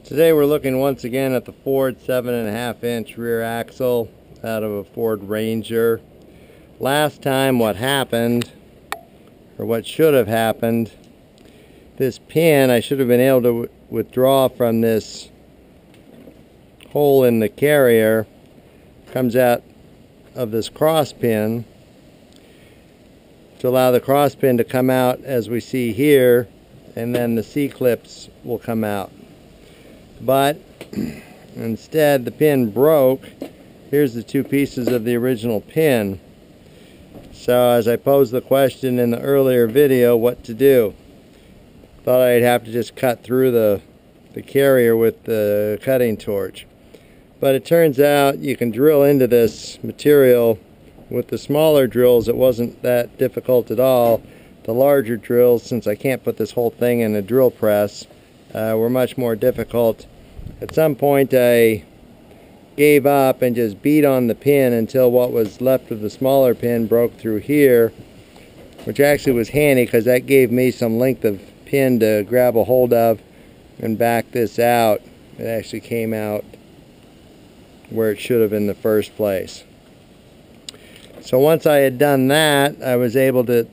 Today we're looking once again at the Ford 7.5-inch rear axle out of a Ford Ranger. Last time what happened, or what should have happened, this pin I should have been able to withdraw from this hole in the carrier, comes out of this cross pin to allow the cross pin to come out as we see here, and then the C-clips will come out. But instead the pin broke. Here's the two pieces of the original pin. So as I posed the question in the earlier video what to do, thought I'd have to just cut through the carrier with the cutting torch. But it turns out you can drill into this material with the smaller drills. It wasn't that difficult at all. The larger drills, since I can't put this whole thing in a drill press, were much more difficult. At some point I gave up and just beat on the pin until what was left of the smaller pin broke through here, which actually was handy because that gave me some length of pin to grab a hold of and back this out. It actually came out where it should have in the first place. So once I had done that, I was able to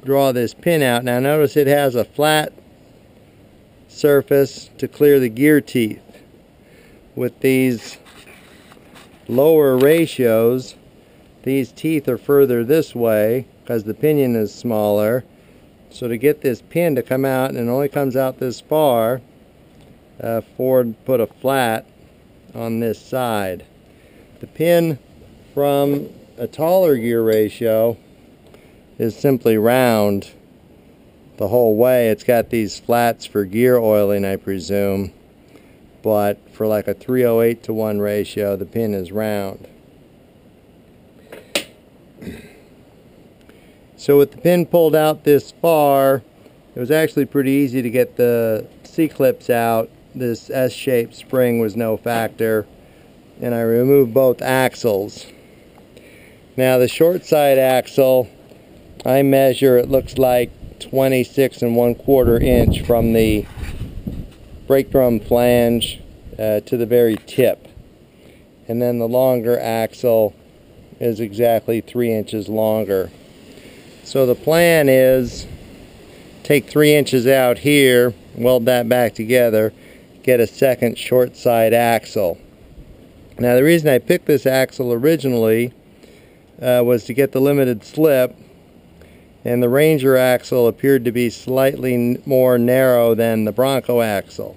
draw this pin out. Now notice it has a flat surface to clear the gear teeth. With these lower ratios, these teeth are further this way because the pinion is smaller. So to get this pin to come out, and it only comes out this far, Ford put a flat on this side. The pin from a taller gear ratio is simply round the whole way. It's got these flats for gear oiling, I presume, but for like a 308:1 ratio, the pin is round. So with the pin pulled out this far, it was actually pretty easy to get the C-clips out. This S-shaped spring was no factor, and I removed both axles. Now the short side axle, I measure, it looks like 26 1/4 inch from the brake drum flange to the very tip. And then the longer axle is exactly 3 inches longer. So the plan is take 3 inches out here, weld that back together, get a second short side axle. Now the reason I picked this axle originally was to get the limited slip, and the Ranger axle appeared to be slightly more narrow than the Bronco axle.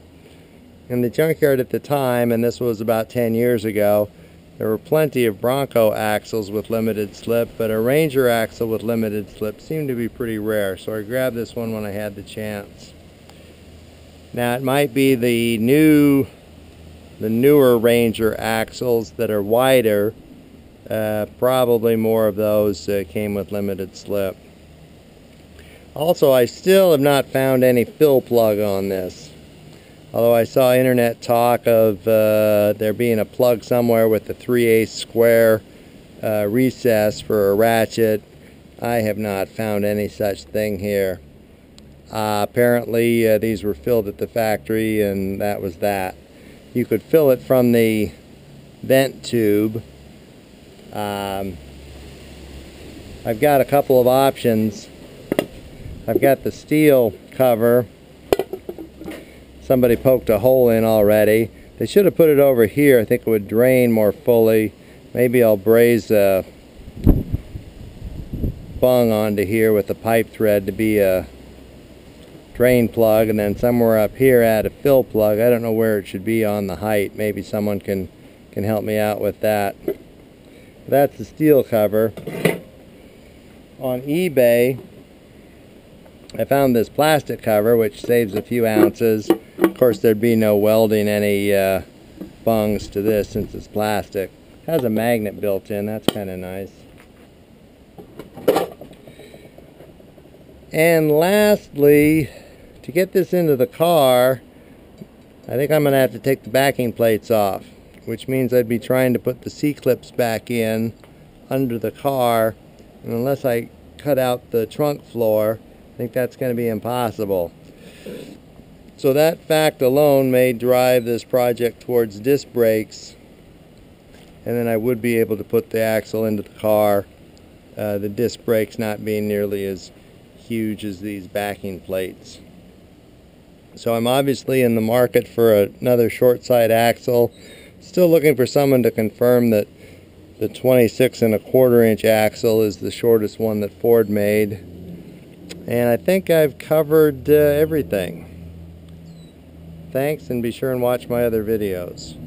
In the junkyard at the time, and this was about 10 years ago, there were plenty of Bronco axles with limited slip, but a Ranger axle with limited slip seemed to be pretty rare, so I grabbed this one when I had the chance. Now it might be the newer Ranger axles that are wider. Probably more of those came with limited slip. Also, I still have not found any fill plug on this. Although I saw internet talk of there being a plug somewhere with the 3/8 square recess for a ratchet. I have not found any such thing here. Apparently these were filled at the factory, and that was that. You could fill it from the vent tube. I've got a couple of options. I've got the steel cover. Somebody poked a hole in already. They should have put it over here. I think it would drain more fully. Maybe I'll braze a bung onto here with a pipe thread to be a drain plug, and then somewhere up here add a fill plug. I don't know where it should be on the height. Maybe someone can help me out with that. That's the steel cover. On eBay I found this plastic cover which saves a few ounces. Of course there'd be no welding any bungs to this since it's plastic. It has a magnet built in, that's kind of nice. And lastly, to get this into the car, I think I'm going to have to take the backing plates off, which means I'd be trying to put the C-clips back in under the car, and unless I cut out the trunk floor, I think that's going to be impossible. So that fact alone may drive this project towards disc brakes, and then I would be able to put the axle into the car, the disc brakes not being nearly as huge as these backing plates. So I'm obviously in the market for another short side axle. Still looking for someone to confirm that the 26¼ inch axle is the shortest one that Ford made. And I think I've covered everything. Thanks, and be sure and watch my other videos.